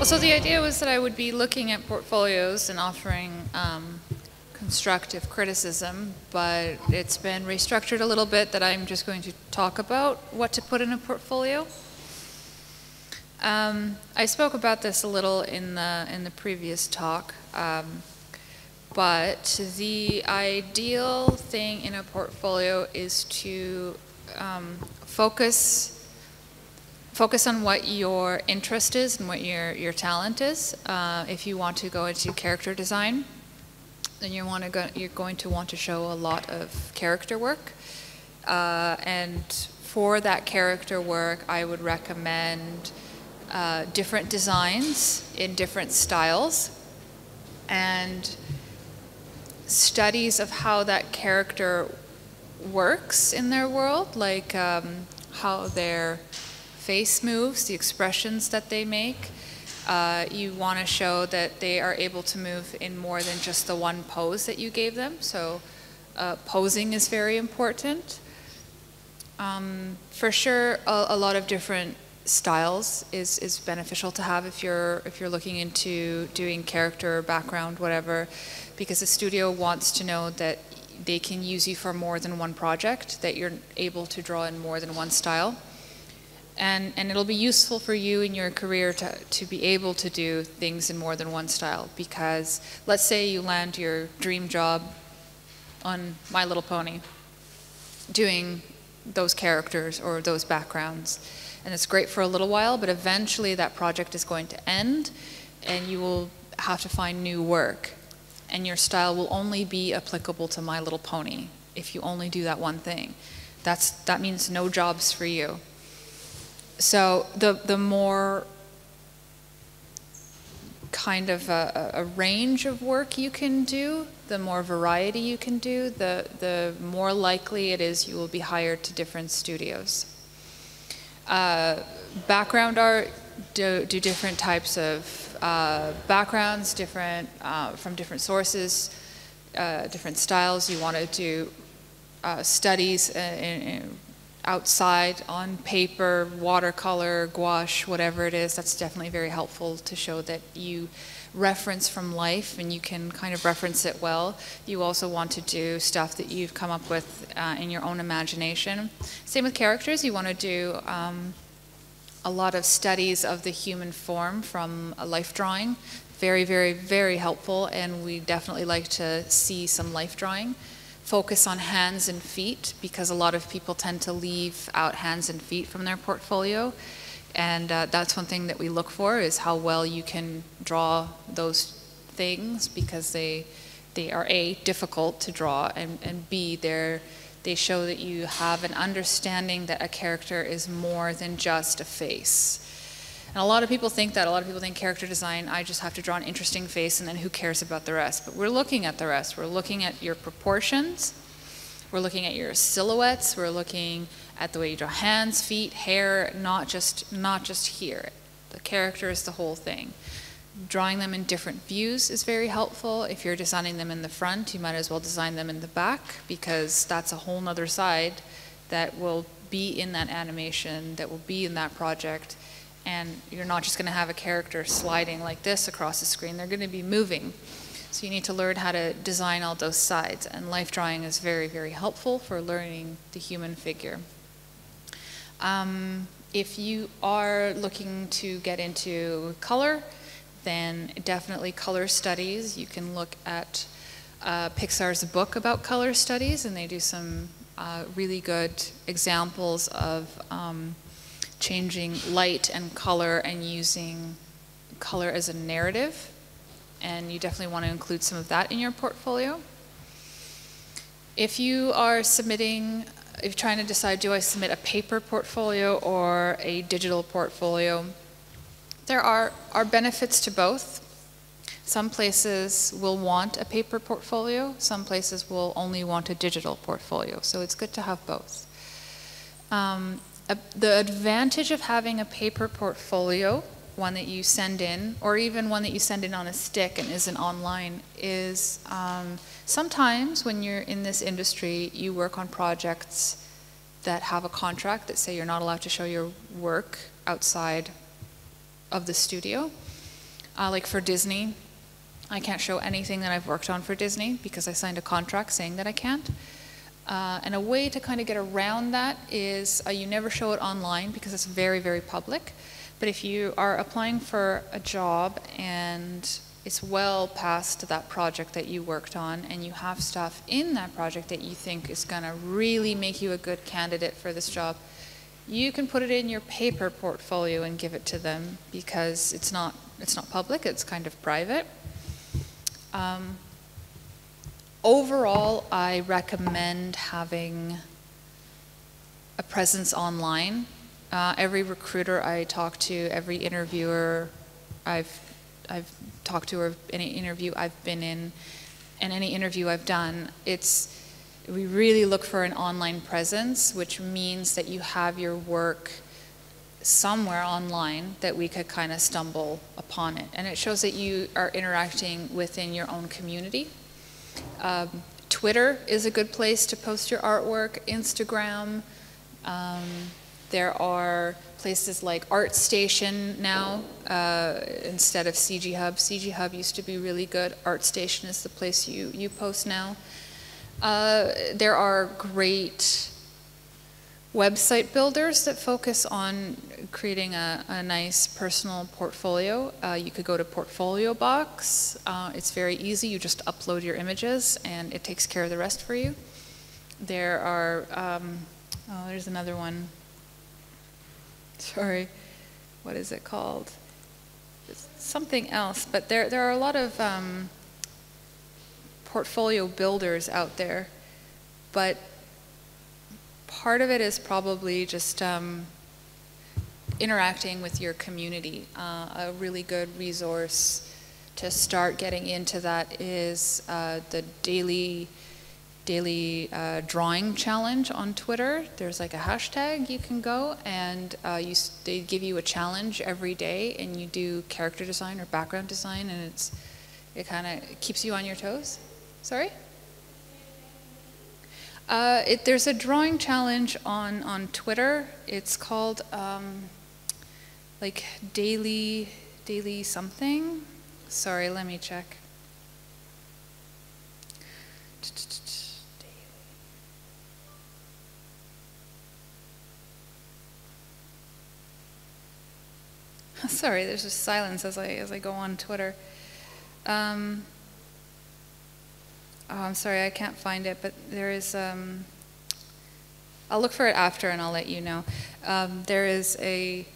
Well, so the idea was that I would be looking at portfolios and offering constructive criticism, but it's been restructured a little bit that I'm just going to talk about what to put in a portfolio. I spoke about this a little in the previous talk, but the ideal thing in a portfolio is to focus on what your interest is and what your talent is. If you want to go into character design, then you're going to want to show a lot of character work. And for that character work, I would recommend different designs in different styles and studies of how that character works in their world, like how their face moves, the expressions that they make. You want to show that they are able to move in more than just the one pose that you gave them. So posing is very important. For sure, a lot of different styles is beneficial to have if you're looking into doing character, background, whatever, because the studio wants to know that they can use you for more than one project, that you're able to draw in more than one style. And it'll be useful for you in your career to be able to do things in more than one style, because let's say you land your dream job on My Little Pony doing those characters or those backgrounds, and it's great for a little while, but eventually that project is going to end and you will have to find new work, and your style will only be applicable to My Little Pony if you only do that one thing. That means no jobs for you. So the more kind of a range of work you can do, the more variety you can do, the more likely it is you will be hired to different studios. Background art, do different types of backgrounds, from different sources, different styles. You want to do studies outside on paper, watercolor, gouache, whatever it is. That's definitely very helpful to show that you reference from life and you can kind of reference it well. You also want to do stuff that you've come up with in your own imagination. Same with characters. You want to do a lot of studies of the human form from a life drawing. Very, very, very helpful, and we definitely like to see some life drawing. Focus on hands and feet, because a lot of people tend to leave out hands and feet from their portfolio, and that's one thing that we look for, is how well you can draw those things, because they are A, difficult to draw, and B, they show that you have an understanding that a character is more than just a face. And a lot of people think that. A lot of people think character design, I just have to draw an interesting face and then who cares about the rest? But we're looking at the rest. We're looking at your proportions. We're looking at your silhouettes. We're looking at the way you draw hands, feet, hair, not just here. The character is the whole thing. Drawing them in different views is very helpful. If you're designing them in the front, you might as well design them in the back, because that's a whole nother side that will be in that animation, that will be in that project. And you're not just going to have a character sliding like this across the screen. They're going to be moving. So you need to learn how to design all those sides. And life drawing is very, very helpful for learning the human figure. If you are looking to get into color, then definitely color studies. You can look at Pixar's book about color studies, and they do some really good examples of changing light and color and using color as a narrative, and you definitely want to include some of that in your portfolio. If you are submitting, if you're trying to decide, do I submit a paper portfolio or a digital portfolio, there are benefits to both. Some places will want a paper portfolio, some places will only want a digital portfolio, so it's good to have both. The advantage of having a paper portfolio, one that you send in, or even one that you send in on a stick and isn't online, is sometimes when you're in this industry, you work on projects that have a contract that say you're not allowed to show your work outside of the studio. Like for Disney, I can't show anything that I've worked on for Disney because I signed a contract saying that I can't. And a way to kind of get around that is you never show it online because it's very, very public. But if you are applying for a job and it's well past that project that you worked on and you have stuff in that project that you think is going to really make you a good candidate for this job, you can put it in your paper portfolio and give it to them because it's not public, it's kind of private. Overall, I recommend having a presence online. Every recruiter I talk to, every interviewer I've talked to, or any interview I've been in, and any interview I've done, we really look for an online presence, which means that you have your work somewhere online that we could kind of stumble upon it. And it shows that you are interacting within your own community. Twitter is a good place to post your artwork, Instagram. There are places like ArtStation now instead of CG Hub. CG Hub used to be really good. ArtStation is the place you post now. There are great website builders that focus on creating a nice personal portfolio. You could go to Portfolio Box. It's very easy. You just upload your images and it takes care of the rest for you. There are, there's another one. Sorry, what is it called? It's something else, but there are a lot of portfolio builders out there, but part of it is probably just interacting with your community. A really good resource to start getting into that is the daily drawing challenge on Twitter. There's like a hashtag you can go, and they give you a challenge every day, and you do character design or background design, and it kind of keeps you on your toes. Sorry? There's a drawing challenge on Twitter. It's called like daily something. Sorry, let me check. Sorry, there's just silence as I go on Twitter. Oh, I'm sorry, I can't find it, but there is, I'll look for it after and I'll let you know. There is a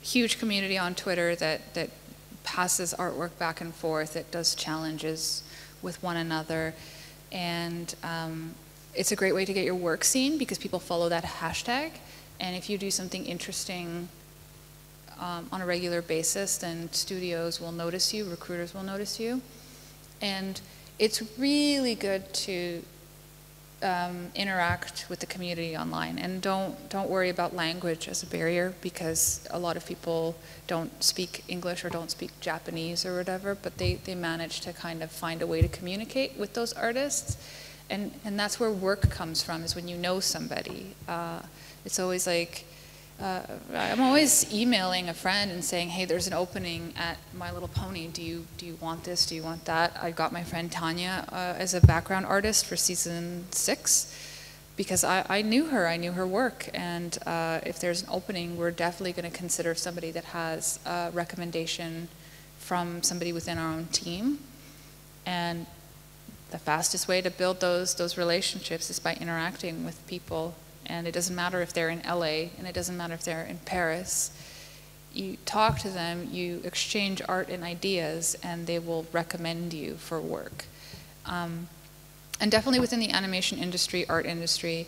huge community on Twitter that passes artwork back and forth, it does challenges with one another, and it's a great way to get your work seen because people follow that hashtag, and if you do something interesting on a regular basis, then studios will notice you, recruiters will notice you, and it's really good to interact with the community online, and don't worry about language as a barrier because a lot of people don't speak English or don't speak Japanese or whatever, but they manage to kind of find a way to communicate with those artists, and that's where work comes from, is when you know somebody. It's always like, I'm always emailing a friend and saying, hey, there's an opening at My Little Pony. Do you want this? Do you want that? I got my friend Tanya as a background artist for season 6 because I knew her work. And if there's an opening, we're definitely going to consider somebody that has a recommendation from somebody within our own team. And the fastest way to build those relationships is by interacting with people. And it doesn't matter if they're in LA, and it doesn't matter if they're in Paris. You talk to them, you exchange art and ideas, and they will recommend you for work. And definitely within the animation industry, art industry,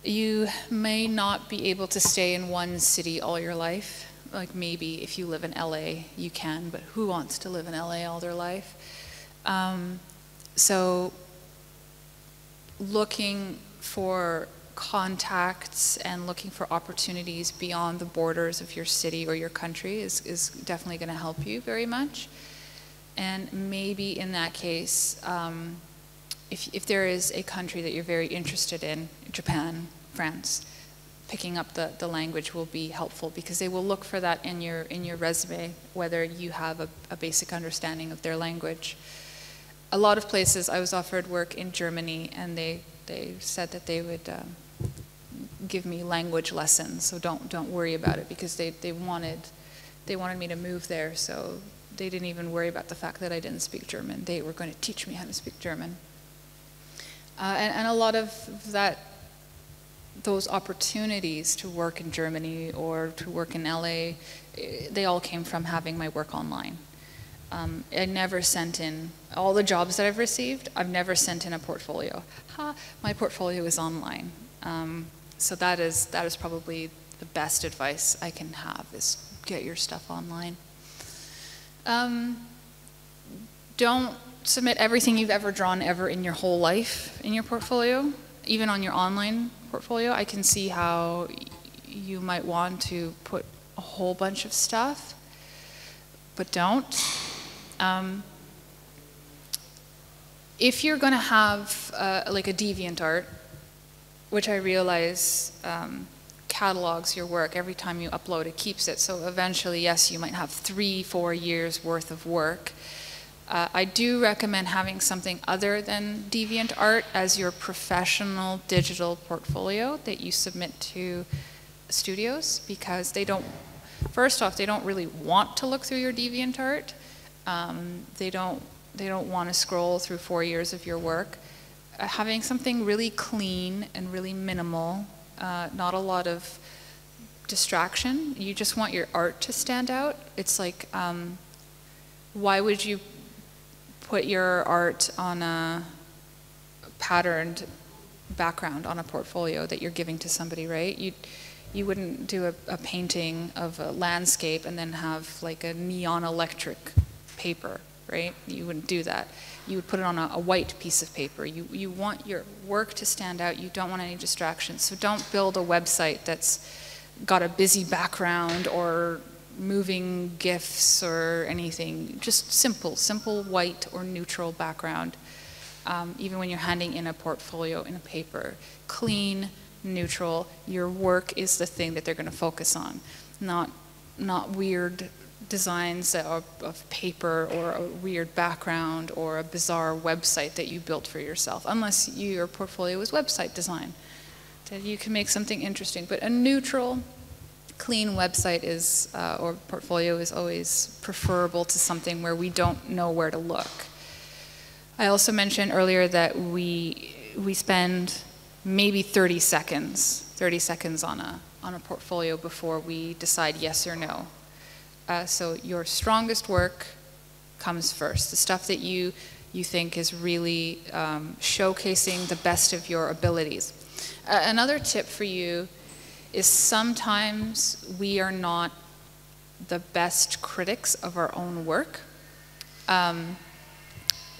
you may not be able to stay in one city all your life. Like maybe if you live in LA, you can, but who wants to live in LA all their life? So looking for contacts and looking for opportunities beyond the borders of your city or your country is definitely going to help you very much. And maybe in that case, if there is a country that you're very interested in, Japan, France, picking up the language will be helpful, because they will look for that in your resume, whether you have a basic understanding of their language. A lot of places I was offered work in Germany, and they said that they would give me language lessons, so don't worry about it, because they wanted me to move there, so they didn't even worry about the fact that I didn't speak German. They were going to teach me how to speak German. And a lot of those opportunities to work in Germany or to work in LA, they all came from having my work online. I never sent in, all the jobs that I've received, I've never sent in a portfolio. My portfolio is online. So that is probably the best advice I can have, is get your stuff online. Don't submit everything you've ever drawn ever in your whole life in your portfolio, even on your online portfolio. I can see how you might want to put a whole bunch of stuff, but don't. If you're going to have like a DeviantArt, which I realize catalogs your work, every time you upload it keeps it, so eventually, yes, you might have 3-4 years worth of work. I do recommend having something other than DeviantArt as your professional digital portfolio that you submit to studios, because they don't, first off, they don't really want to look through your DeviantArt. They don't want to scroll through 4 years of your work. Having something really clean and really minimal, not a lot of distraction. You just want your art to stand out. It's like, why would you put your art on a patterned background on a portfolio that you're giving to somebody, right? You wouldn't do a painting of a landscape and then have like a neon electric paper, right? You wouldn't do that. You would put it on a white piece of paper. You want your work to stand out. You don't want any distractions. So don't build a website that's got a busy background or moving GIFs or anything. Just simple white or neutral background. Even when you're handing in a portfolio in a paper. Clean, neutral. Your work is the thing that they're going to focus on, not weird designs that are of paper or a weird background or a bizarre website that you built for yourself, unless your portfolio is website design. Then you can make something interesting. But a neutral, clean website is, or portfolio is always preferable to something where we don't know where to look. I also mentioned earlier that we spend maybe 30 seconds on a portfolio before we decide yes or no. So your strongest work comes first, the stuff that you think is really showcasing the best of your abilities. Another tip for you is sometimes we are not the best critics of our own work.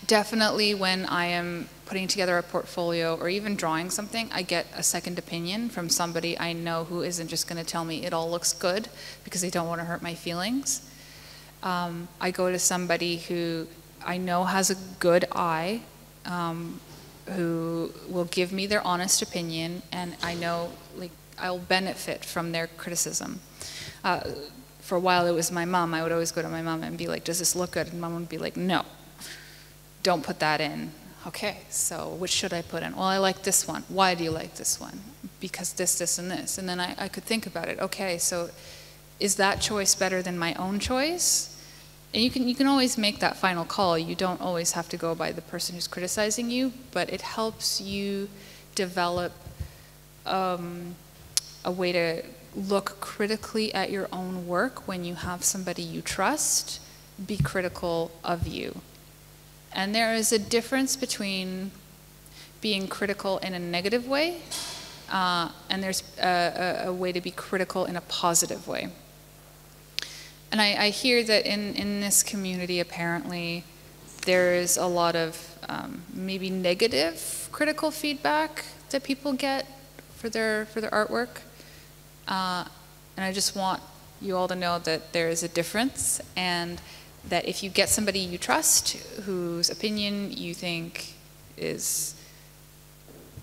Definitely when I am putting together a portfolio or even drawing something, I get a second opinion from somebody I know who isn't just going to tell me it all looks good because they don't want to hurt my feelings. I go to somebody who I know has a good eye, who will give me their honest opinion, and I know like I'll benefit from their criticism. For a while it was my mom. I would always go to my mom and be like, does this look good? And mom would be like, no, don't put that in. Okay, so which should I put in? Well, I like this one. Why do you like this one? Because this, and this. And then I could think about it. Okay, so is that choice better than my own choice? And you can always make that final call. You don't always have to go by the person who's criticizing you, but it helps you develop a way to look critically at your own work when you have somebody you trust be critical of you. And there is a difference between being critical in a negative way and there's a way to be critical in a positive way. And I hear that in this community, apparently, there is a lot of maybe negative critical feedback that people get for their artwork. And I just want you all to know that there is a difference, and that if you get somebody you trust, whose opinion you think is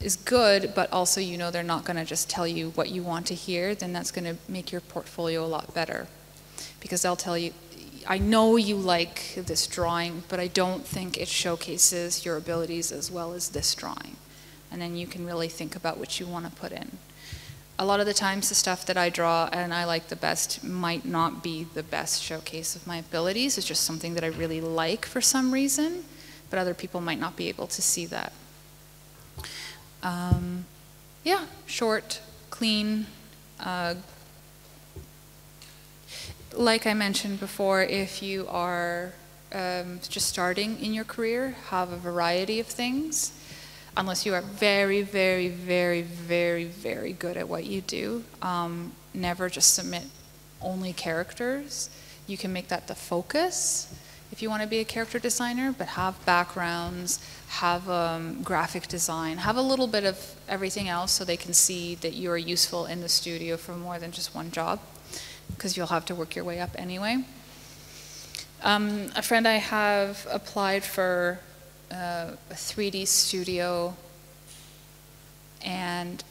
is good, but also you know they're not going to just tell you what you want to hear, then that's going to make your portfolio a lot better. Because they'll tell you, I know you like this drawing, but I don't think it showcases your abilities as well as this drawing. And then you can really think about what you want to put in. A lot of the times the stuff that I draw and I like the best might not be the best showcase of my abilities. It's just something that I really like for some reason, but other people might not be able to see that. Yeah, short, clean. Like I mentioned before, if you are just starting in your career, have a variety of things. Unless you are very, very, very, very, very good at what you do, never just submit only characters. You can make that the focus if you want to be a character designer, but have backgrounds, have graphic design, have a little bit of everything else so they can see that you are useful in the studio for more than just one job, because you'll have to work your way up anyway. A friend I have applied for a 3D studio, and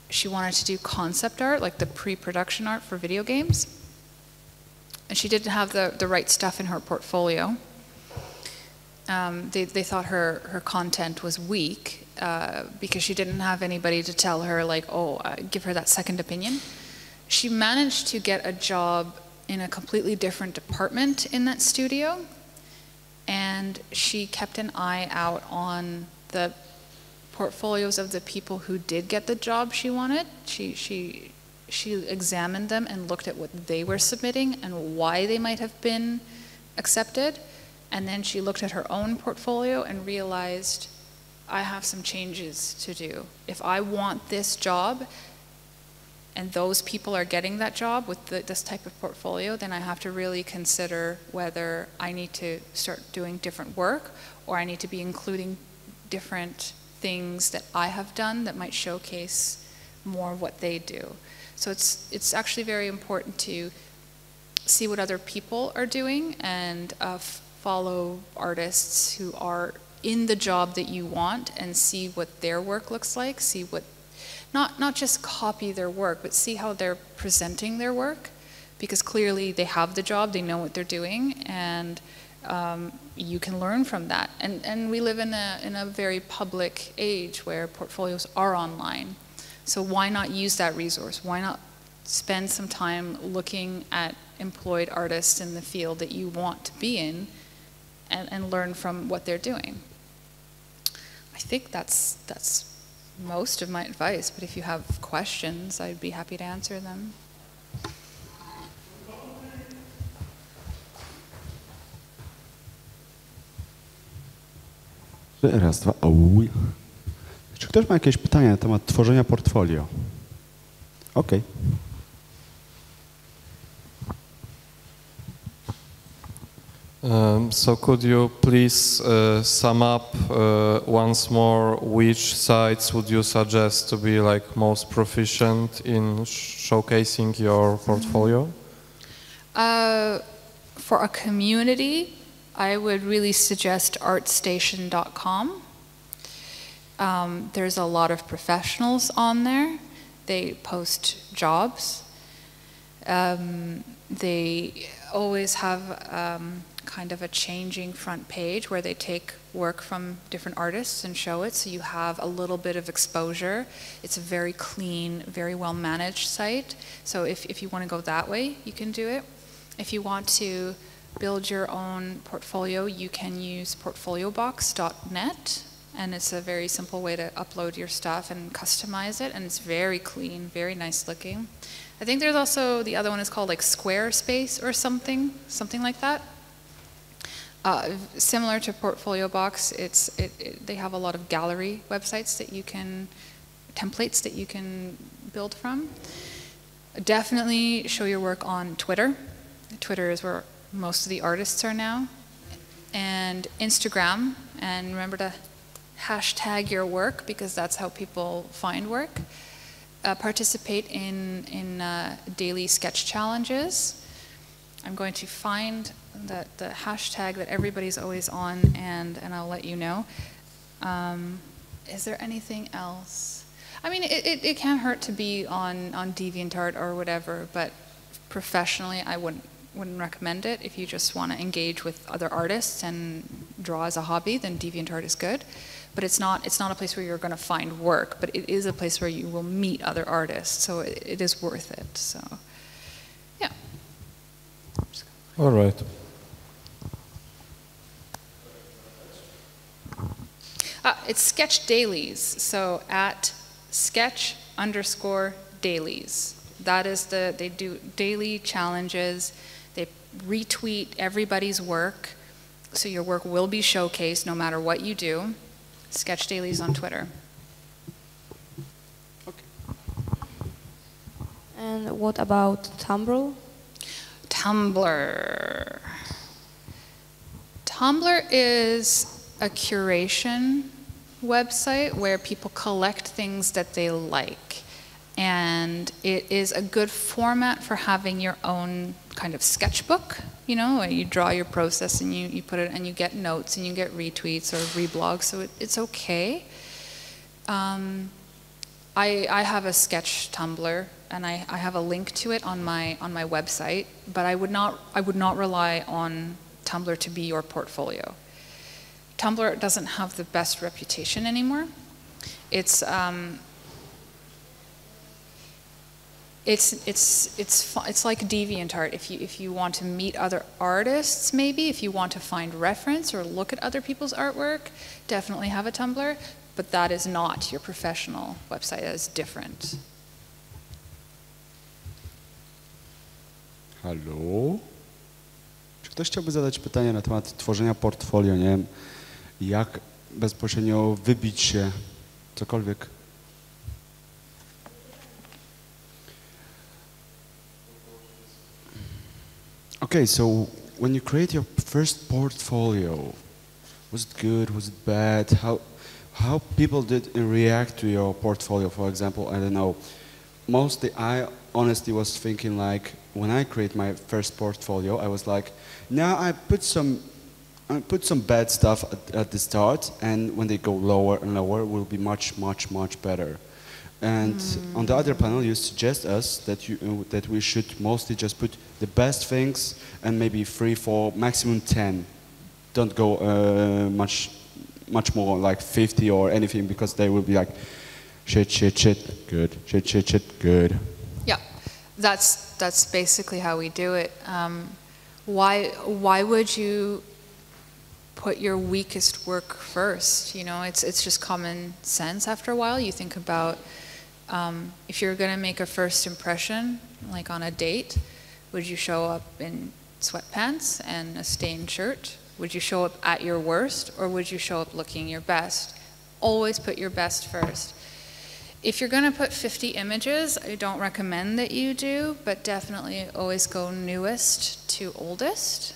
she wanted to do concept art, like the pre-production art for video games. And she didn't have the right stuff in her portfolio. They thought her content was weak because she didn't have anybody to tell her, like, oh, give her that second opinion. She managed to get a job in a completely different department in that studio, and she kept an eye out on the portfolios of the people who did get the job she wanted. She examined them and looked at what they were submitting and why they might have been accepted. And then she looked at her own portfolio and realized, I have some changes to do. If I want this job and those people are getting that job with this type of portfolio, then I have to really consider whether I need to start doing different work, or I need to be including different things that I have done that might showcase more of what they do. So it's actually very important to see what other people are doing and follow artists who are in the job that you want and see what their work looks like, see what, not just copy their work, but see how they're presenting their work, because clearly they have the job, they know what they're doing, and you can learn from that. And we live in a very public age where portfolios are online. So why not use that resource? Why not spend some time looking at employed artists in the field that you want to be in and learn from what they're doing? I think that's most of my advice, but if you have questions, I'd be happy to answer them. Raz, dwa. Czy ktoś ma jakieś pytania na temat tworzenia portfolio? Okej. So could you please sum up once more which sites would you suggest to be like most proficient in showcasing your portfolio? For a community, I would really suggest artstation.com. There's a lot of professionals on there. They post jobs. They always have kind of a changing front page where they take work from different artists and show it, so you have a little bit of exposure. It's a very clean, very well managed site. So if you want to go that way, you can do it. If you want to build your own portfolio, you can use portfoliobox.net, and it's a very simple way to upload your stuff and customize it, and it's very clean, very nice looking. I think there's also, the other one is called like Squarespace or something like that. Similar to Portfolio Box, they have a lot of gallery websites that you can, templates that you can build from. Definitely show your work on Twitter. Twitter is where most of the artists are now. And Instagram, and remember to hashtag your work, because that's how people find work. Participate in daily sketch challenges. I'm going to find the hashtag that everybody's always on, and I'll let you know. Is there anything else? I mean, it can't hurt to be on DeviantArt or whatever, but professionally, I wouldn't recommend it. If you just want to engage with other artists and draw as a hobby, then DeviantArt is good. But it's not a place where you're going to find work, but it is a place where you will meet other artists, so it is worth it. So, yeah. All right. It's Sketch Dailies, so at sketch_dailies. That is they do daily challenges. They retweet everybody's work, so your work will be showcased no matter what you do. Sketch Dailies on Twitter. Okay. And what about Tumblr? Tumblr is a curation website where people collect things that they like. And it is a good format for having your own kind of sketchbook, you know, where you draw your process and you put it and you get notes and you get retweets or reblogs, so it's okay. I have a sketch Tumblr and I have a link to it on my website, but I would not rely on Tumblr to be your portfolio. Tumblr doesn't have the best reputation anymore. It's like DeviantArt. If you want to meet other artists, maybe if you want to find reference or look at other people's artwork, definitely have a Tumblr. But that is not your professional website. That is different. Halo? Czy ktoś chciałby zadać pytanie na temat tworzenia portfolio? Nie wiem, jak bezpośrednio wybić się, cokolwiek. Okay, so when you create your first portfolio, was it good? Was it bad? How people did react to your portfolio? For example, I don't know. Mostly, I honestly was thinking like when I create my first portfolio, I was like, now I put some bad stuff at the start, and when they go lower and lower, it will be much better. And on the other panel, you suggest us that we should mostly just put the best things and maybe 3, 4, maximum 10. Don't go much more like 50 or anything, because they will be like shit, good, shit, good. Yeah, that's basically how we do it. Why would you put your weakest work first? You know, it's just common sense. After a while, you think about if you're going to make a first impression, like on a date, would you show up in sweatpants and a stained shirt? Would you show up at your worst, or would you show up looking your best? Always put your best first. If you're going to put 50 images, I don't recommend that you do, but definitely always go newest to oldest.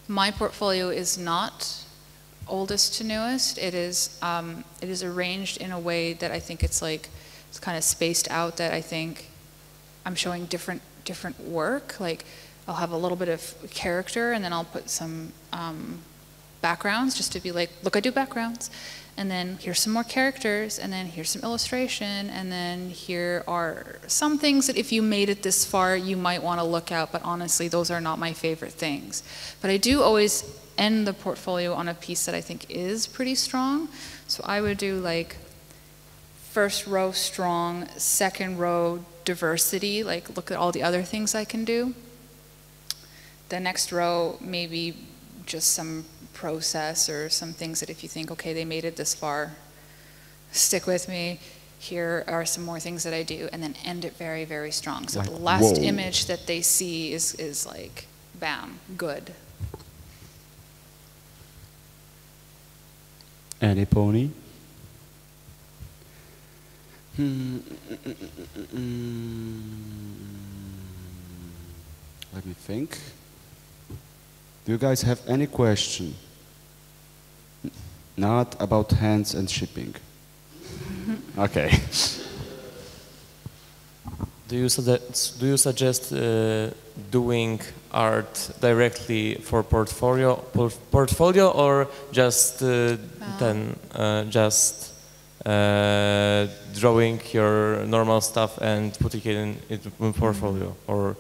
My portfolio is not oldest to newest. It is arranged in a way that I think it's kind of spaced out, that I think I'm showing different work. Like I'll have a little bit of character, and then I'll put some backgrounds just to be like, look, I do backgrounds. And then here's some more characters, and then here's some illustration, and then here are some things that if you made it this far, you might want to look at, but honestly, those are not my favorite things. But I do always end the portfolio on a piece that I think is pretty strong. So I would do like first row strong, second row diversity, like look at all the other things I can do. The next row, maybe just some process or some things that if you think, okay, they made it this far, stick with me. Here are some more things that I do, and then end it very, very strong. So like, the last whoa. image that they see is like, bam, good. Any pony? Let me think. Do you guys have any question? Not about hands and shipping. Okay. Do you suggest doing art directly for portfolio or just drawing your normal stuff and putting it in portfolio? Or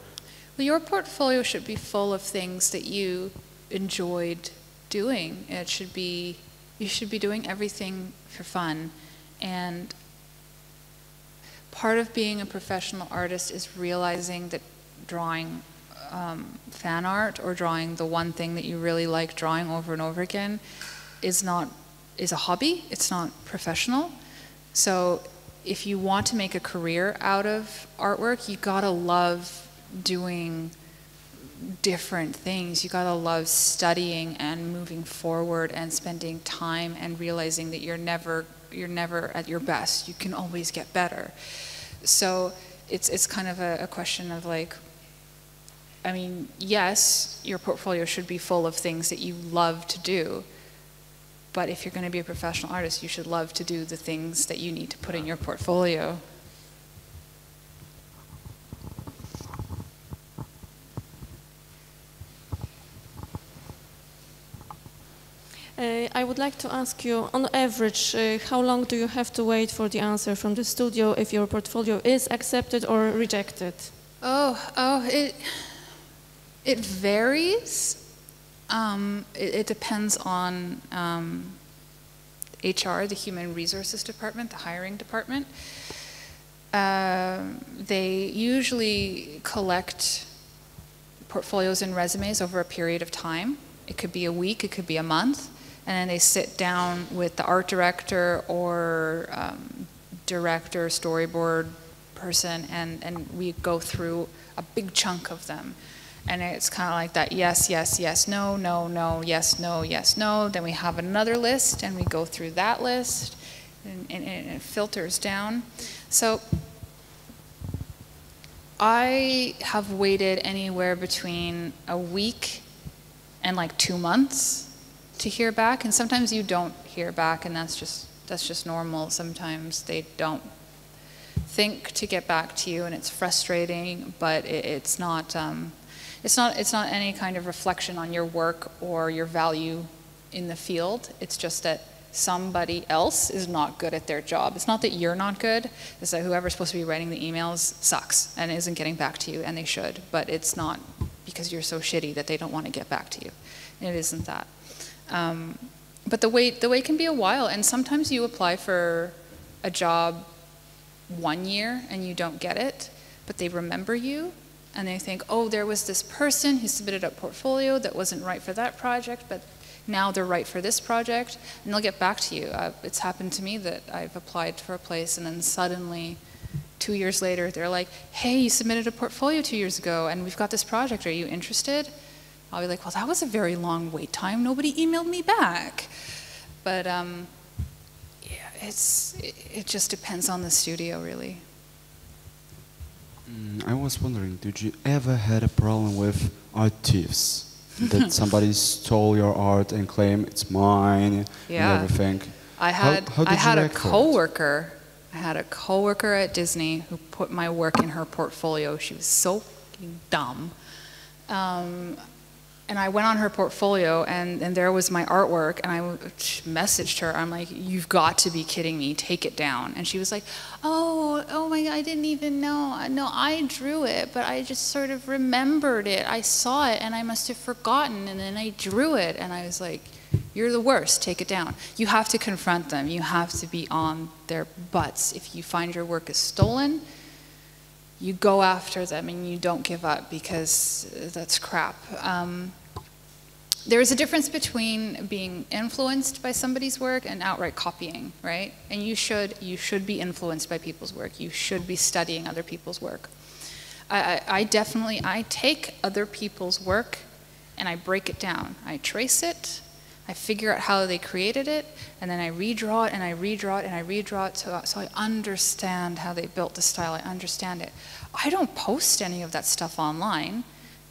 well, your portfolio should be full of things that you enjoyed doing. It should be, you should be doing everything for fun. And part of being a professional artist is realizing that drawing fan art or drawing the one thing that you really like drawing over and over again is a hobby. It's not professional. So if you want to make a career out of artwork, you gotta love doing different things. You gotta love studying and moving forward and spending time and realizing that you're never at your best. You can always get better. So it's kind of a question of like, I mean, yes, your portfolio should be full of things that you love to do, but if you're going to be a professional artist, you should love to do the things that you need to put in your portfolio. I would like to ask you, on average, how long do you have to wait for the answer from the studio if your portfolio is accepted or rejected? It varies. It depends on HR, the Human Resources Department, the hiring department. They usually collect portfolios and resumes over a period of time. It could be a week, it could be a month. And then they sit down with the art director or director, storyboard person, and we go through a big chunk of them. And it's kind of like that, yes, yes, yes, no, no, no, yes, no, yes, no. Then we have another list, and we go through that list, and it filters down. So I have waited anywhere between a week and like 2 months to hear back, and sometimes you don't hear back, and that's just normal. Sometimes they don't think to get back to you, and it's frustrating, but it's not any kind of reflection on your work or your value in the field. It's just that somebody else is not good at their job. It's not that you're not good, it's that whoever's supposed to be writing the emails sucks and isn't getting back to you, and they should, but it's not because you're so shitty that they don't want to get back to you. It isn't that. But the wait can be a while, and sometimes you apply for a job 1 year and you don't get it, but they remember you and they think, oh, there was this person who submitted a portfolio that wasn't right for that project, but now they're right for this project, and they'll get back to you. It's happened to me that I've applied for a place and then suddenly 2 years later they're like, hey, you submitted a portfolio 2 years ago and we've got this project, are you interested? I'll be like, well, that was a very long wait time. Nobody emailed me back. But yeah, it just depends on the studio, really. I was wondering, did you ever had a problem with art thieves? That somebody stole your art and claim it's mine Yeah. and everything? I had a coworker at Disney who put my work in her portfolio. She was so fucking dumb. And I went on her portfolio, and there was my artwork, and I messaged her. I'm like, you've got to be kidding me. Take it down. And she was like, oh my God, I didn't even know. No, I drew it, but I just sort of remembered it. I saw it, and I must have forgotten, and then I drew it. And I was like, you're the worst. Take it down. You have to confront them. You have to be on their butts. If you find your work is stolen, you go after them and you don't give up, because that's crap. There is a difference between being influenced by somebody's work and outright copying, right? And you should be influenced by people's work. You should be studying other people's work. I take other people's work and I break it down. I trace it, I figure out how they created it, and then I redraw it and I redraw it and I redraw it so I understand how they built the style. I understand it. I don't post any of that stuff online.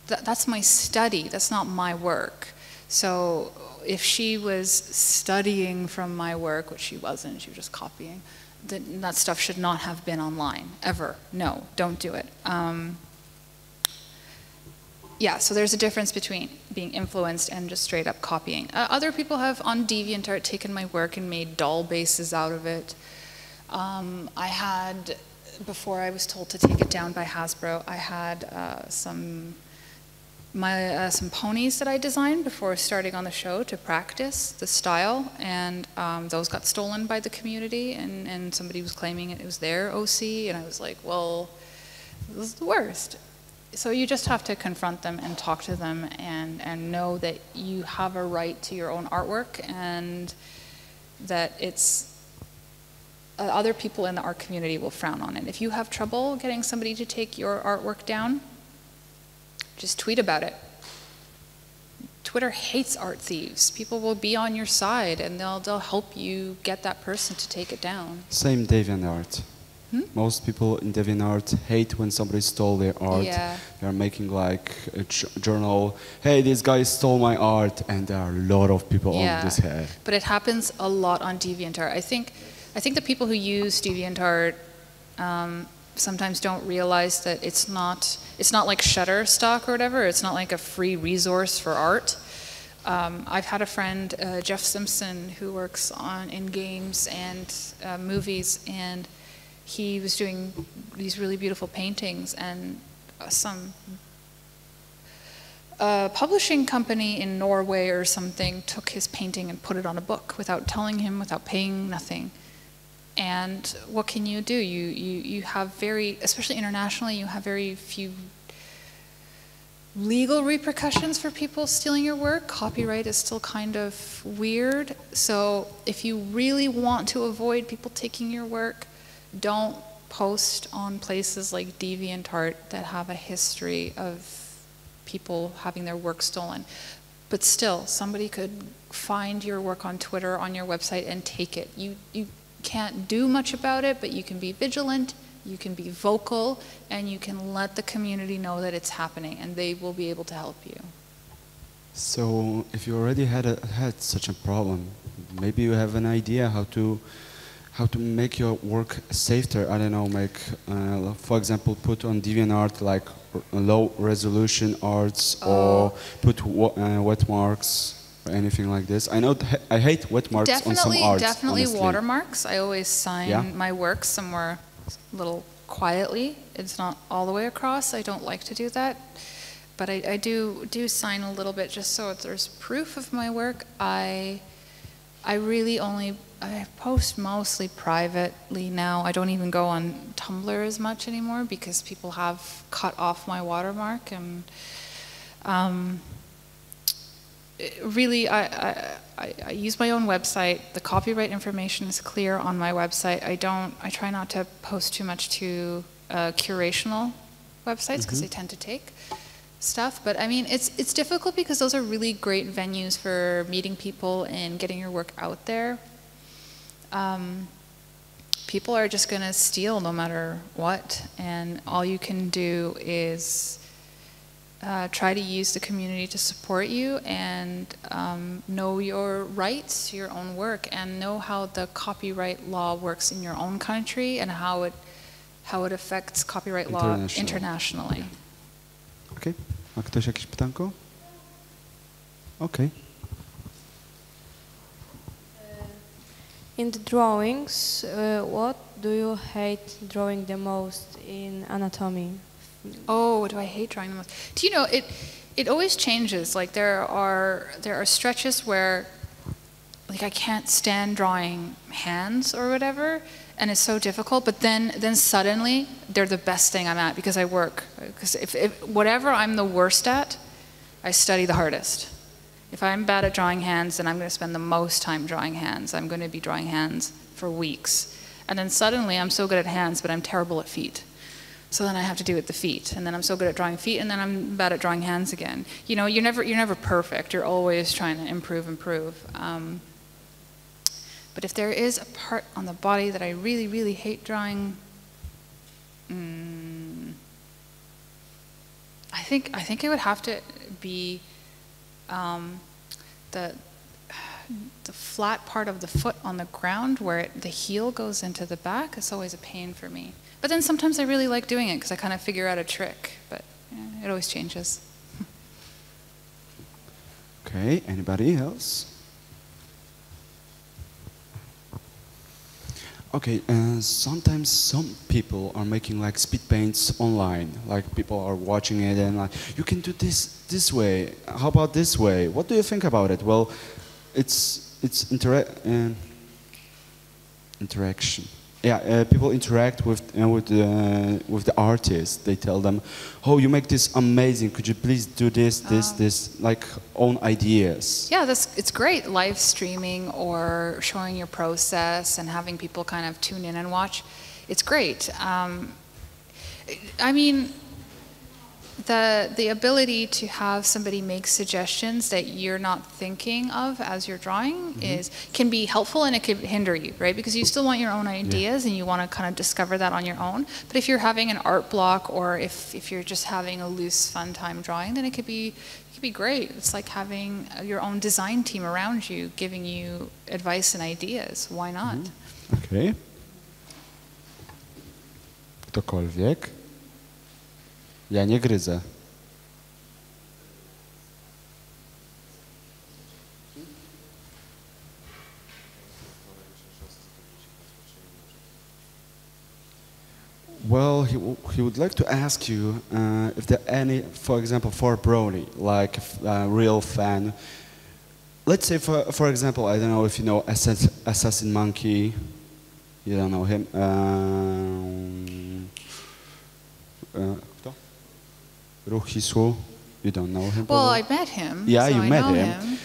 That's my study. That's not my work. So if she was studying from my work, which she wasn't, she was just copying, that stuff should not have been online, ever. No, don't do it. Yeah, so there's a difference between being influenced and just straight up copying. Other people have, on DeviantArt, taken my work and made doll bases out of it. I had, before I was told to take it down by Hasbro, I had some ponies that I designed before starting on the show to practice the style, and those got stolen by the community, and somebody was claiming it was their OC, and I was like, well, this is the worst. So you just have to confront them and talk to them and know that you have a right to your own artwork, and that it's other people in the art community will frown on it. If you have trouble getting somebody to take your artwork down, just tweet about it. Twitter hates art thieves. People will be on your side, and they'll help you get that person to take it down. Same DeviantArt. Most people in DeviantArt hate when somebody stole their art. Yeah. They're making like a journal, hey, this guy stole my art, and there are a lot of people on this head. But it happens a lot on DeviantArt. I think the people who use DeviantArt sometimes don't realize that it's not like Shutterstock or whatever. It's not like a free resource for art. I've had a friend, Jeff Simpson, who works in games and movies, and he was doing these really beautiful paintings, and some publishing company in Norway or something took his painting and put it on a book without telling him, without paying, nothing. And what can you do? You have especially internationally, you have very few legal repercussions for people stealing your work. Copyright is still kind of weird. So if you really want to avoid people taking your work, don't post on places like DeviantArt that have a history of people having their work stolen. But still, somebody could find your work on Twitter, on your website, and take it. You can't do much about it, but you can be vigilant, you can be vocal, and you can let the community know that it's happening, and they will be able to help you. So if you already had such a problem, maybe you have an idea how to make your work safer. I don't know, make, for example, put on DeviantArt like low resolution arts, or put wet marks or anything like this. I know I hate wet marks on some arts. Definitely honestly. watermarks. I always sign my work somewhere a little quietly. It's not all the way across. I don't like to do that. But I do sign a little bit just so there's proof of my work. I post mostly privately now. I don't even go on Tumblr as much anymore because people have cut off my watermark, and really I use my own website. The copyright information is clear on my website. I try not to post too much to curational websites because they tend to take stuff. But I mean, it's difficult because those are really great venues for meeting people and getting your work out there. People are just going to steal no matter what, and all you can do is try to use the community to support you, and know your rights to your own work, and know how the copyright law works in your own country and how it affects copyright law internationally. Okay. Ma ktoś jakieś pytanko? Okay. In the drawings, what do you hate drawing the most in anatomy? Oh, what do I hate drawing the most? Do you know, it always changes. Like there are stretches where like I can't stand drawing hands or whatever, and it's so difficult, but then suddenly they're the best thing I'm at because I work. Because if whatever I'm the worst at, I study the hardest. If I'm bad at drawing hands, then I'm going to spend the most time drawing hands. I'm going to be drawing hands for weeks. And then suddenly I'm so good at hands, but I'm terrible at feet. So then I have to do it the feet. And then I'm so good at drawing feet, and then I'm bad at drawing hands again. You know, you're never perfect. You're always trying to improve. But if there is a part on the body that I really, really hate drawing, I think it would have to be the flat part of the foot on the ground where the heel goes into the back. It's always a pain for me. But then sometimes I really like doing it because I kind of figure out a trick. But it always changes. Okay, anybody else? Okay, sometimes some people are making like speed paints online. Like people are watching it and like, you can do this way. How about this way? What do you think about it? Well, it's interaction. Yeah, people interact with the artist. They tell them, "Oh, you make this amazing. Could you please do this, this?" Like own ideas. Yeah, it's great. Live streaming or showing your process and having people kind of tune in and watch. It's great. I mean, the ability to have somebody make suggestions that you're not thinking of as you're drawing can be helpful, and it could hinder you, right? Because you still want your own ideas and you want to kind of discover that on your own. But if you're having an art block, or if you're just having a loose, fun time drawing, then it could be great. It's like having your own design team around you, giving you advice and ideas. Why not? Okay. Ktokolwiek. Ja nie gryzę. Well, he would like to ask you if there are any, for example, for Brony, like a real fan. Let's say, for example, I don't know if you know Assassin Monkey. You don't know him. Kto? Ruchisu. You don't know him? Well, I met him. Yeah, so you I met know him.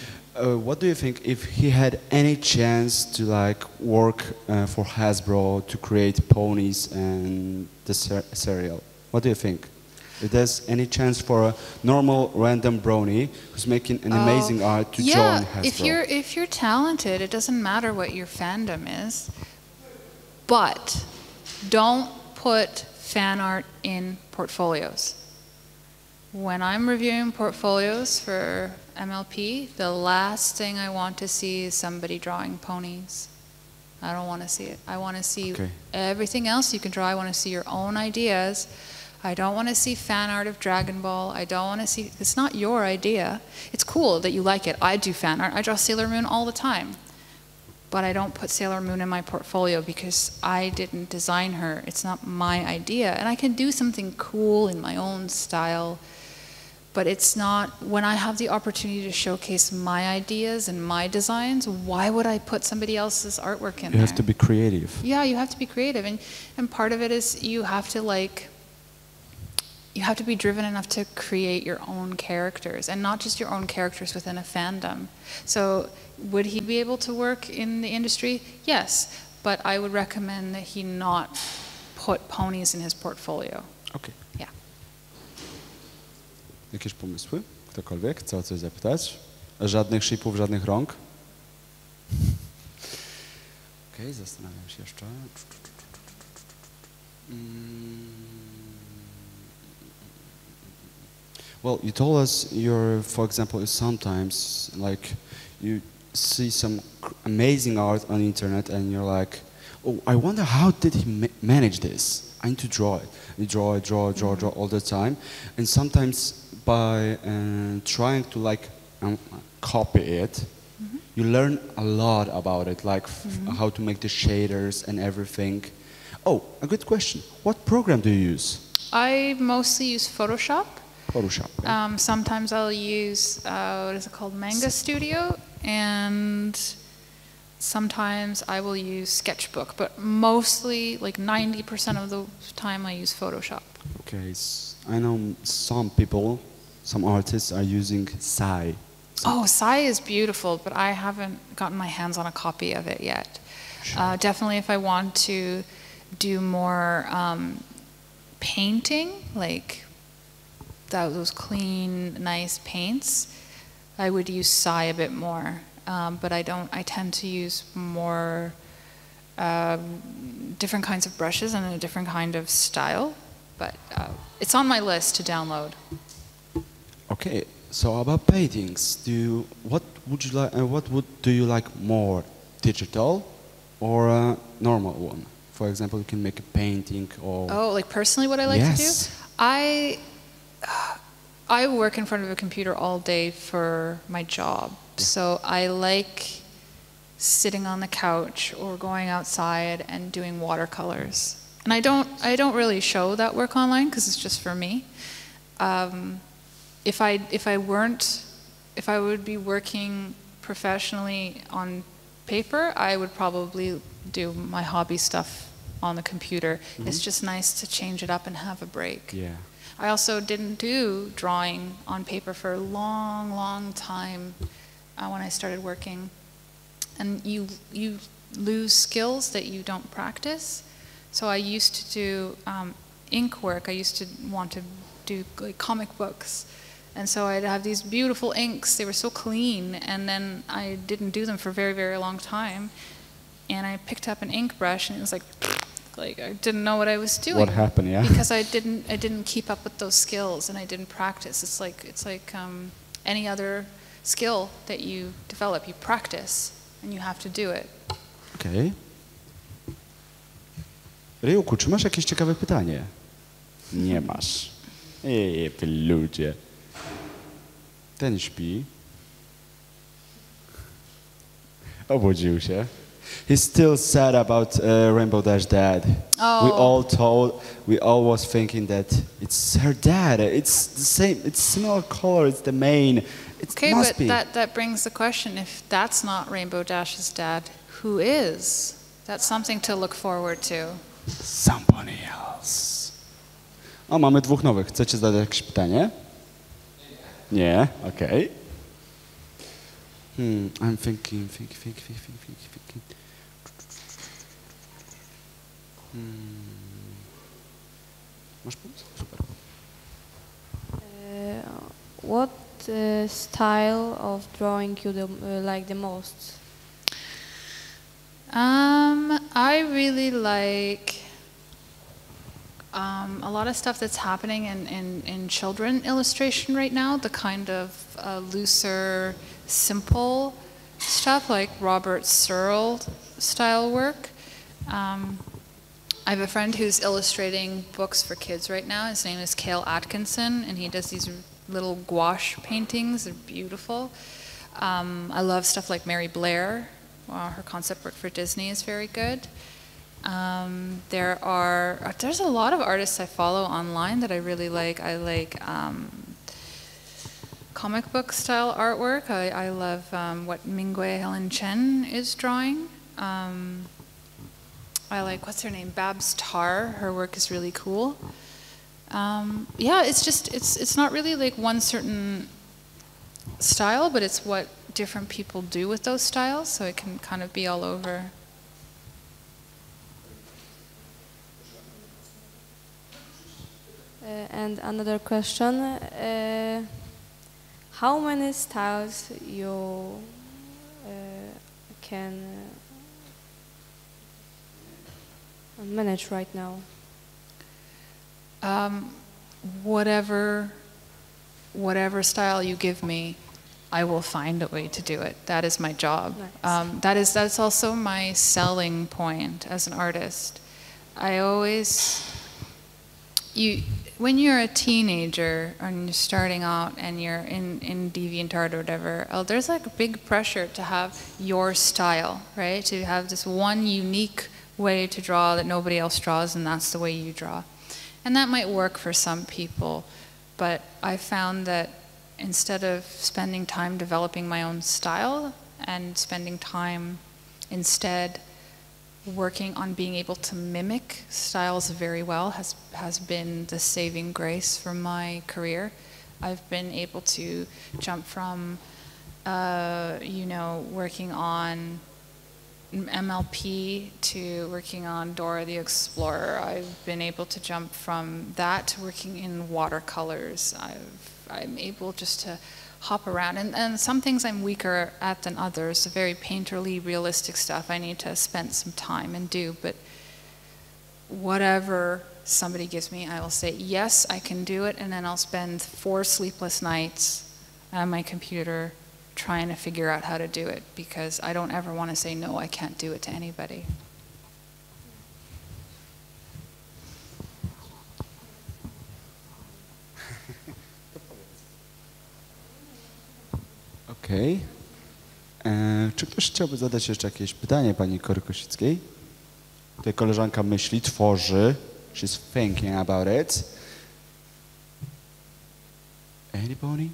What do you think if he had any chance to like work for Hasbro to create ponies and the cereal? What do you think? If there's any chance for a normal random brony who's making an amazing art to join Hasbro? Yeah, if you're talented, it doesn't matter what your fandom is. But don't put fan art in portfolios. When I'm reviewing portfolios for MLP, the last thing I want to see is somebody drawing ponies. I don't want to see it. I want to see everything else you can draw. I want to see your own ideas. I don't want to see fan art of Dragon Ball. I don't want to see, it's not your idea. It's cool that you like it. I do fan art. I draw Sailor Moon all the time. But I don't put Sailor Moon in my portfolio because I didn't design her. It's not my idea. And I can do something cool in my own style. But it's not, when I have the opportunity to showcase my ideas and my designs, why would I put somebody else's artwork in there? You have to be creative. Yeah, you have to be creative. And part of it is you have to be driven enough to create your own characters, and not just your own characters within a fandom. So would he be able to work in the industry? Yes, but I would recommend that he not put ponies in his portfolio. Okay. Yeah. Jakieś pomysły? Ktokolwiek? Chce o coś zapytać? Żadnych shipów, żadnych rąk? Okej, zastanawiam się jeszcze. Well, you told us you're, for example, sometimes like you see some amazing art on the internet and you're like, oh, I wonder how did he manage this? I need to draw it. You draw all the time. And sometimes by trying to like copy it, you learn a lot about it, like how to make the shaders and everything. Oh, a good question. What program do you use? I mostly use Photoshop. Photoshop. Yeah. Sometimes I'll use, what is it called, Manga Studio, and sometimes I will use Sketchbook, but mostly, like 90% of the time I use Photoshop. Okay, I know some people, some artists are using Sai. Oh, Sai is beautiful, but I haven't gotten my hands on a copy of it yet. Sure. Definitely if I want to do more painting, like those clean, nice paints, I would use Sai a bit more. But I tend to use more different kinds of brushes and a different kind of style. But it's on my list to download. Okay, So about paintings, what would you like? Do you like more, digital or a normal one? For example, you can make a painting or. Oh, like personally, what I like to do? Yes. I work in front of a computer all day for my job, so I like sitting on the couch or going outside and doing watercolors. And I don't really show that work online because it's just for me. If I would be working professionally on paper, I would probably do my hobby stuff on the computer. It's just nice to change it up and have a break. Yeah. I also didn't do drawing on paper for a long, long time when I started working. And you lose skills that you don't practice. So I used to do ink work. I used to want to do like comic books. And so I'd have these beautiful inks. They were so clean. And then I didn't do them for a very, very long time. And I picked up an ink brush and it was like I didn't know what I was doing. What happened, yeah? Because I didn't keep up with those skills and I didn't practice. It's like any other skill that you develop. You practice and you have to do it. Okej. Ryuku, czy masz jakieś ciekawe pytanie? Nie masz. Wy ludzie. Ten śpi. Obudził się. He's still sad about Rainbow Dash dad. Oh. We all was thinking that it's her dad. It's the same. It's similar color. It's the main. It Okay, must but be. that brings the question: if that's not Rainbow Dash's dad, who is? That's something to look forward to. Somebody else. O, mamy dwóch nowych. Chcecie zadać jakieś pytanie? Nie? Okej. I'm thinking. Masz pomysł? Super. What style of drawing you like the most? I really like a lot of stuff that's happening in children illustration right now, the kind of looser, simple stuff like Robert Searle style work. I have a friend who's illustrating books for kids right now. His name is Cale Atkinson, and he does these little gouache paintings. They're beautiful. I love stuff like Mary Blair. Her concept work for Disney is very good. There's a lot of artists I follow online that I really like. I like comic book style artwork. I love what Mingwei Helen Chen is drawing. I like, what's her name, Babs Tarr. Her work is really cool. Yeah, it's not really like one certain style, but it's what different people do with those styles, so it can kind of be all over. And another question, how many styles you can manage right now? Whatever style you give me, I will find a way to do it. That is my job. Nice. That's also my selling point as an artist. When you're a teenager and you're starting out and you're in DeviantArt or whatever, there's like a big pressure to have your style, right? To have this one unique way to draw that nobody else draws, and that's the way you draw. And that might work for some people, but I found that instead of spending time developing my own style and spending time instead working on being able to mimic styles very well has been the saving grace for my career. I've been able to jump from, working on MLP to working on Dora the Explorer. I've been able to jump from that to working in watercolors. I'm able just to hop around, and some things I'm weaker at than others. The very painterly, realistic stuff I need to spend some time and do, but whatever somebody gives me, I will say, yes, I can do it, and then I'll spend 4 sleepless nights on my computer trying to figure out how to do it, because I don't ever want to say, no, I can't do it to anybody. Okej. Czy ktoś chciałby zadać jeszcze jakieś pytanie pani Kory Kosickiej? Tutaj koleżanka myśli, tworzy. She's thinking about it. Anybody?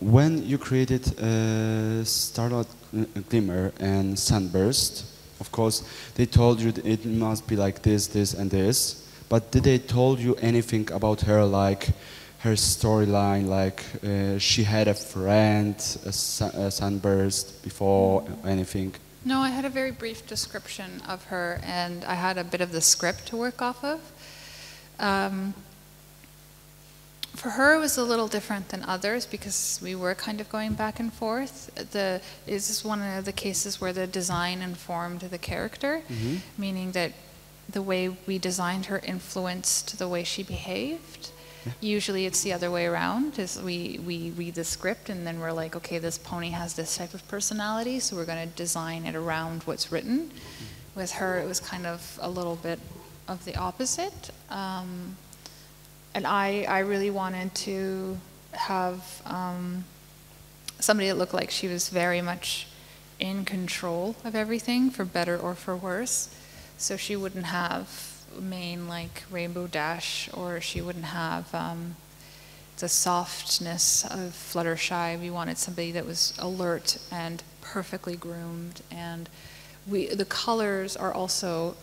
When you created Starlight Glimmer and Sunburst, of course, they told you that it must be like this, this, and this. But did they told you anything about her, like her storyline, like she had a friend, a Sunburst before, anything? No, I had a very brief description of her, and I had a bit of the script to work off of. For her, it was a little different than others because we were kind of going back and forth. This is one of the cases where the design informed the character, meaning that the way we designed her influenced the way she behaved. Yeah. Usually it's the other way around, is we read the script and then we're like, okay, this pony has this type of personality, so we're going to design it around what's written. With her, it was kind of a little bit of the opposite. And I really wanted to have somebody that looked like she was very much in control of everything, for better or for worse. So she wouldn't have a mane like Rainbow Dash, or she wouldn't have the softness of Fluttershy. We wanted somebody that was alert and perfectly groomed. And the colors are also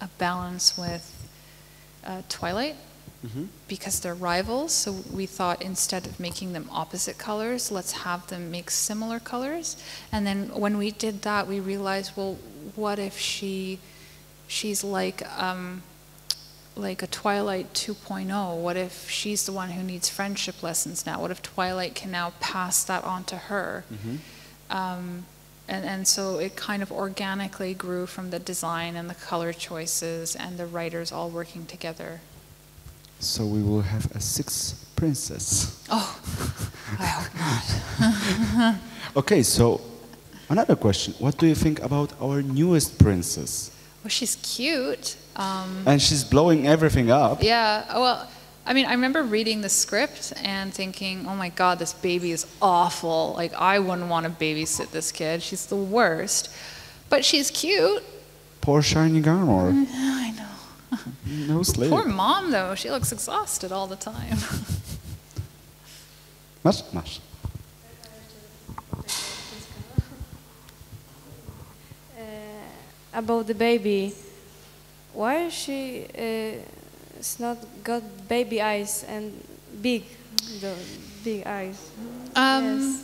a balance with Twilight. Because they're rivals, so we thought instead of making them opposite colors, let's have them make similar colors. And then when we did that, we realized, well, what if she's like a Twilight 2.0? What if she's the one who needs friendship lessons now? What if Twilight can now pass that on to her? And so it kind of organically grew from the design and the color choices and the writers all working together. So we will have a sixth princess. Oh, I hope not. Okay, so another question. What do you think about our newest princess? Well, she's cute. And she's blowing everything up. Yeah, well, I mean, I remember reading the script and thinking, oh my God, this baby is awful. Like, I wouldn't want to babysit this kid. She's the worst. But she's cute. Poor shining armor. I know. No sleep. Poor mom, though. She looks exhausted all the time. Masz. About the baby, why she it's not got baby eyes and the big eyes? Yes.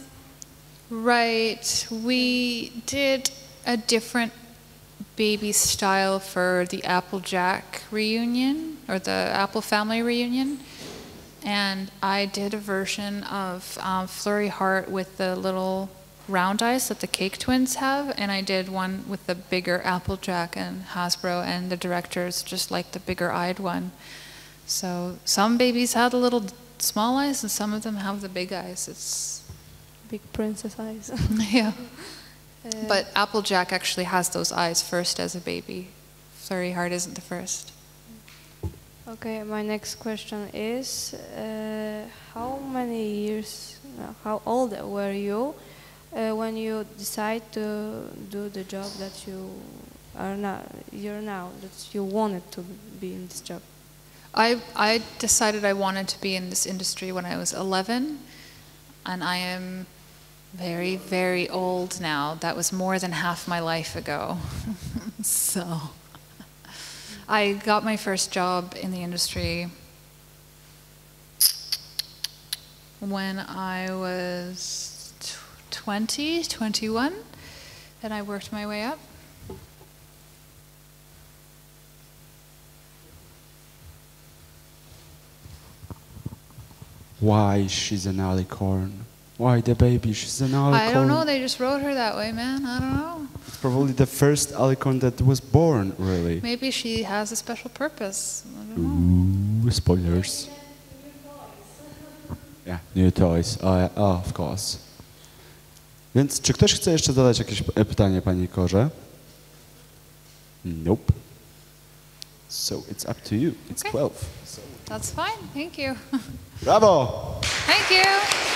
Right. We did a different baby style for the Applejack reunion, or the Apple family reunion, and I did a version of Flurry Heart with the little round eyes that the Cake Twins have, and I did one with the bigger Applejack, and Hasbro and the directors just like the bigger eyed one. So some babies have the little small eyes and some of them have the big eyes. It's Big princess eyes. yeah. But Applejack actually has those eyes first as a baby. Flurry Heart isn't the first. Okay, my next question is, how old were you when you decide to do the job that you're now, that you wanted to be in this job? I decided I wanted to be in this industry when I was 11, and I am very, very old now. That was more than half my life ago. So I got my first job in the industry when I was 20, 21, and I worked my way up. Why she's an alicorn? Why the baby? She's an alicorn. I don't know, they just wrote her that way, man. I don't know. It's probably the first alicorn that was born, really. Maybe she has a special purpose. I don't know. spoilers. Yeah, new toys. Of course. Więc czy ktoś chce jeszcze zadać jakieś pytanie pani Korze? Nope. So it's up to you. It's Okay. 12. That's fine. Thank you. Brawo! Thank you.